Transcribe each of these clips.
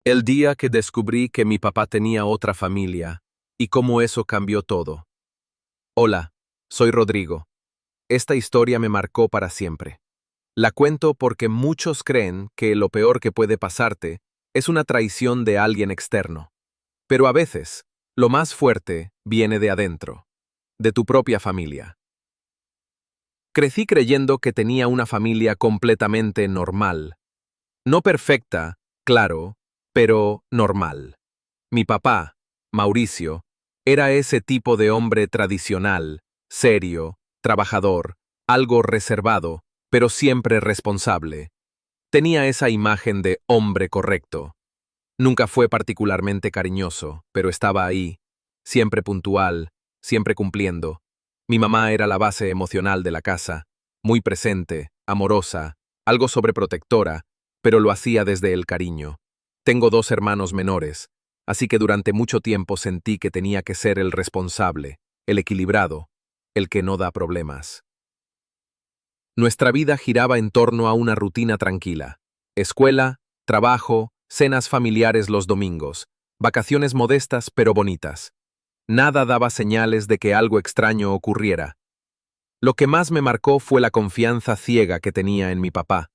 El día que descubrí que mi papá tenía otra familia y cómo eso cambió todo. Hola, soy Rodrigo. Esta historia me marcó para siempre. La cuento porque muchos creen que lo peor que puede pasarte es una traición de alguien externo. Pero a veces, lo más fuerte viene de adentro, de tu propia familia. Crecí creyendo que tenía una familia completamente normal. No perfecta, claro, pero normal. Mi papá, Mauricio, era ese tipo de hombre tradicional, serio, trabajador, algo reservado, pero siempre responsable. Tenía esa imagen de hombre correcto. Nunca fue particularmente cariñoso, pero estaba ahí, siempre puntual, siempre cumpliendo. Mi mamá era la base emocional de la casa, muy presente, amorosa, algo sobreprotectora, pero lo hacía desde el cariño. Tengo dos hermanos menores, así que durante mucho tiempo sentí que tenía que ser el responsable, el equilibrado, el que no da problemas. Nuestra vida giraba en torno a una rutina tranquila. Escuela, trabajo, cenas familiares los domingos, vacaciones modestas pero bonitas. Nada daba señales de que algo extraño ocurriera. Lo que más me marcó fue la confianza ciega que tenía en mi papá.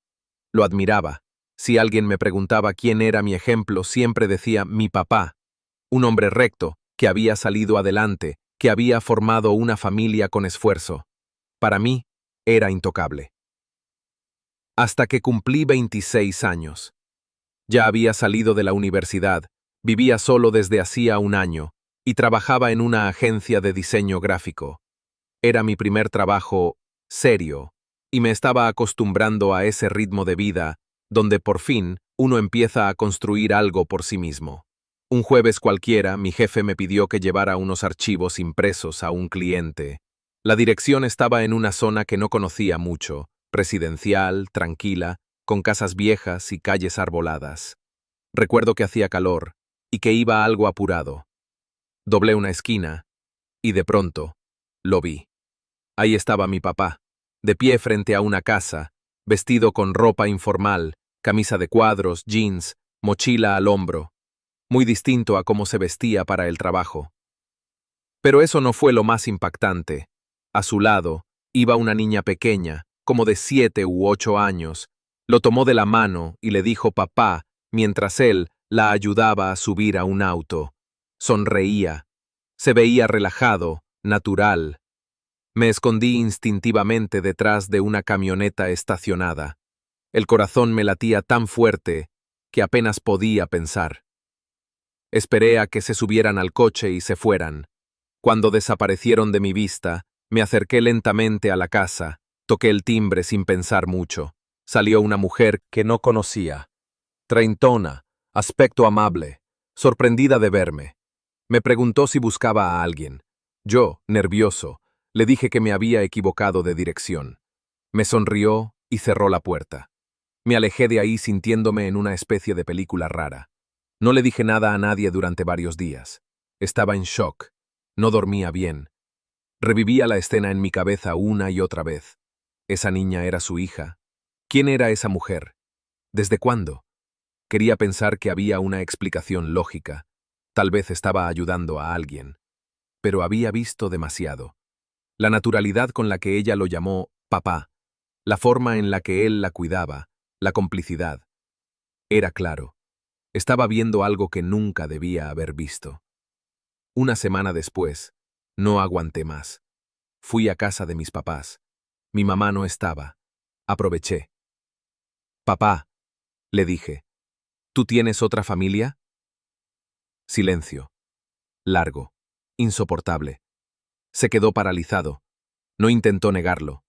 Lo admiraba. Si alguien me preguntaba quién era mi ejemplo, siempre decía mi papá. Un hombre recto, que había salido adelante, que había formado una familia con esfuerzo. Para mí, era intocable. Hasta que cumplí 26 años. Ya había salido de la universidad, vivía solo desde hacía un año, y trabajaba en una agencia de diseño gráfico. Era mi primer trabajo serio, y me estaba acostumbrando a ese ritmo de vida, donde por fin uno empieza a construir algo por sí mismo. Un jueves cualquiera, mi jefe me pidió que llevara unos archivos impresos a un cliente. La dirección estaba en una zona que no conocía mucho, residencial, tranquila, con casas viejas y calles arboladas. Recuerdo que hacía calor y que iba algo apurado. Doblé una esquina y de pronto lo vi. Ahí estaba mi papá, de pie frente a una casa, vestido con ropa informal, camisa de cuadros, jeans, mochila al hombro, muy distinto a cómo se vestía para el trabajo. Pero eso no fue lo más impactante. A su lado iba una niña pequeña, como de 7 u 8 años. Lo tomó de la mano y le dijo papá, mientras él la ayudaba a subir a un auto. Sonreía. Se veía relajado, natural. Me escondí instintivamente detrás de una camioneta estacionada. El corazón me latía tan fuerte que apenas podía pensar. Esperé a que se subieran al coche y se fueran. Cuando desaparecieron de mi vista, me acerqué lentamente a la casa, toqué el timbre sin pensar mucho. Salió una mujer que no conocía. Treintona, aspecto amable, sorprendida de verme. Me preguntó si buscaba a alguien. Yo, nervioso, le dije que me había equivocado de dirección. Me sonrió y cerró la puerta. Me alejé de ahí sintiéndome en una especie de película rara. No le dije nada a nadie durante varios días. Estaba en shock. No dormía bien. Revivía la escena en mi cabeza una y otra vez. Esa niña era su hija. ¿Quién era esa mujer? ¿Desde cuándo? Quería pensar que había una explicación lógica. Tal vez estaba ayudando a alguien. Pero había visto demasiado. La naturalidad con la que ella lo llamó papá, la forma en la que él la cuidaba, la complicidad. Era claro. Estaba viendo algo que nunca debía haber visto. Una semana después, no aguanté más. Fui a casa de mis papás. Mi mamá no estaba. Aproveché. Papá, le dije, ¿tú tienes otra familia? Silencio. Largo. Insoportable. Se quedó paralizado. No intentó negarlo.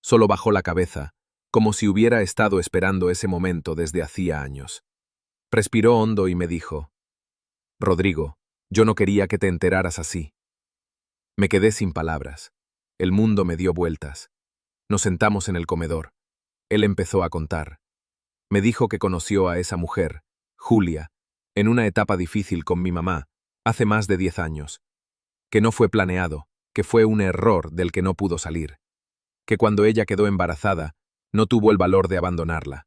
Solo bajó la cabeza, como si hubiera estado esperando ese momento desde hacía años. Respiró hondo y me dijo, Rodrigo, yo no quería que te enteraras así. Me quedé sin palabras. El mundo me dio vueltas. Nos sentamos en el comedor. Él empezó a contar. Me dijo que conoció a esa mujer, Julia, en una etapa difícil con mi mamá, hace más de 10 años. Que no fue planeado, que fue un error del que no pudo salir. Que cuando ella quedó embarazada, no tuvo el valor de abandonarla.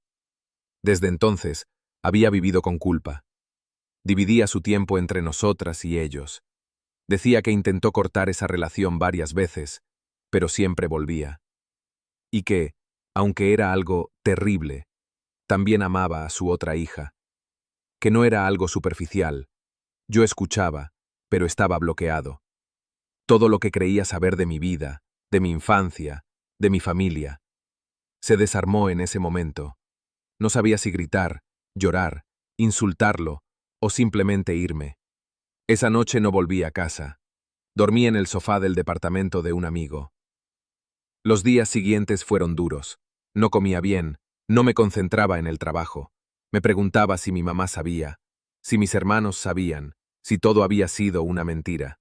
Desde entonces, había vivido con culpa. Dividía su tiempo entre nosotras y ellos. Decía que intentó cortar esa relación varias veces, pero siempre volvía. Y que, aunque era algo terrible, también amaba a su otra hija. Que no era algo superficial. Yo escuchaba, pero estaba bloqueado. Todo lo que creía saber de mi vida, de mi infancia, de mi familia, se desarmó en ese momento. No sabía si gritar, llorar, insultarlo o simplemente irme. Esa noche no volví a casa. Dormí en el sofá del departamento de un amigo. Los días siguientes fueron duros. No comía bien, no me concentraba en el trabajo. Me preguntaba si mi mamá sabía, si mis hermanos sabían, si todo había sido una mentira.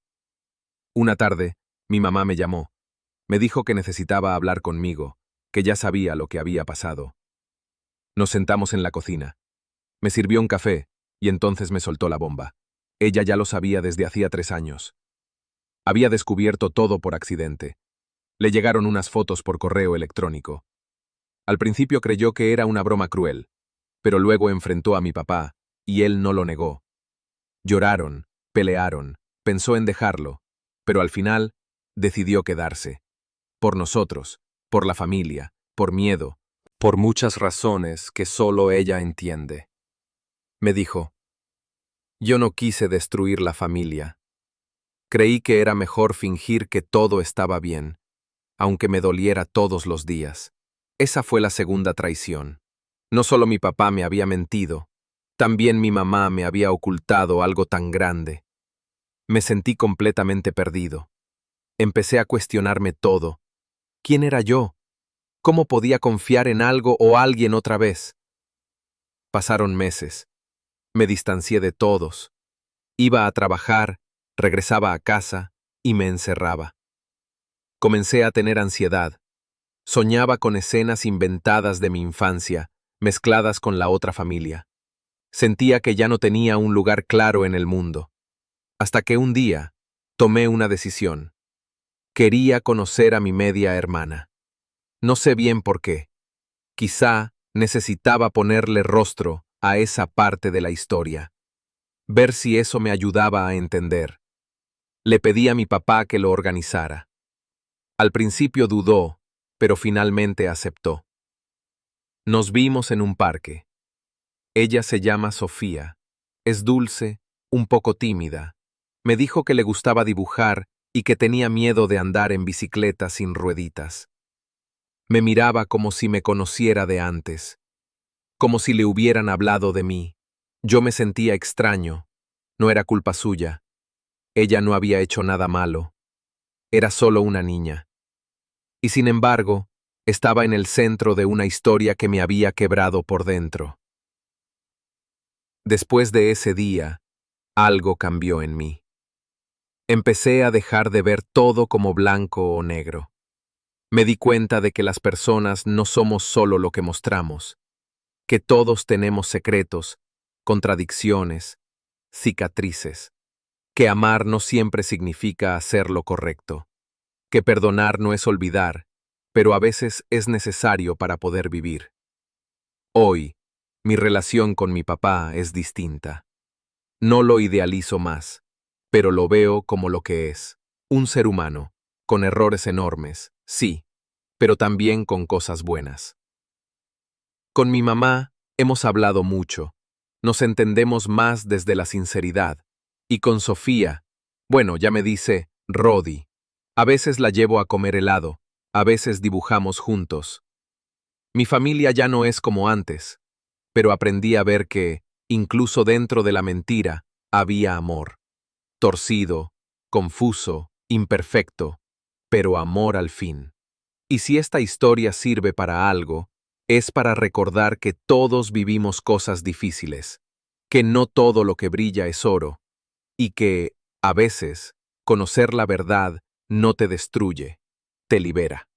Una tarde, mi mamá me llamó. Me dijo que necesitaba hablar conmigo, que ya sabía lo que había pasado. Nos sentamos en la cocina. Me sirvió un café, y entonces me soltó la bomba. Ella ya lo sabía desde hacía 3 años. Había descubierto todo por accidente. Le llegaron unas fotos por correo electrónico. Al principio creyó que era una broma cruel, pero luego enfrentó a mi papá, y él no lo negó. Lloraron, pelearon, pensó en dejarlo, pero al final decidió quedarse. Por nosotros, por la familia, por miedo, por muchas razones que solo ella entiende. Me dijo, yo no quise destruir la familia. Creí que era mejor fingir que todo estaba bien, aunque me doliera todos los días. Esa fue la segunda traición. No solo mi papá me había mentido, también mi mamá me había ocultado algo tan grande. Me sentí completamente perdido. Empecé a cuestionarme todo. ¿Quién era yo? ¿Cómo podía confiar en algo o alguien otra vez? Pasaron meses. Me distancié de todos. Iba a trabajar, regresaba a casa y me encerraba. Comencé a tener ansiedad. Soñaba con escenas inventadas de mi infancia, mezcladas con la otra familia. Sentía que ya no tenía un lugar claro en el mundo. Hasta que un día tomé una decisión. Quería conocer a mi media hermana. No sé bien por qué. Quizá necesitaba ponerle rostro a esa parte de la historia. Ver si eso me ayudaba a entender. Le pedí a mi papá que lo organizara. Al principio dudó, pero finalmente aceptó. Nos vimos en un parque. Ella se llama Sofía. Es dulce, un poco tímida. Me dijo que le gustaba dibujar y que tenía miedo de andar en bicicleta sin rueditas. Me miraba como si me conociera de antes, como si le hubieran hablado de mí. Yo me sentía extraño. No era culpa suya. Ella no había hecho nada malo. Era solo una niña. Y sin embargo, estaba en el centro de una historia que me había quebrado por dentro. Después de ese día, algo cambió en mí. Empecé a dejar de ver todo como blanco o negro. Me di cuenta de que las personas no somos solo lo que mostramos, que todos tenemos secretos, contradicciones, cicatrices, que amar no siempre significa hacer lo correcto, que perdonar no es olvidar, pero a veces es necesario para poder vivir. Hoy, mi relación con mi papá es distinta. No lo idealizo más, pero lo veo como lo que es, un ser humano, con errores enormes, sí, pero también con cosas buenas. Con mi mamá hemos hablado mucho, nos entendemos más desde la sinceridad, y con Sofía, bueno, ya me dice, Rodi, a veces la llevo a comer helado, a veces dibujamos juntos. Mi familia ya no es como antes, pero aprendí a ver que, incluso dentro de la mentira, había amor. Torcido, confuso, imperfecto, pero amor al fin. Y si esta historia sirve para algo, es para recordar que todos vivimos cosas difíciles, que no todo lo que brilla es oro, y que, a veces, conocer la verdad no te destruye, te libera.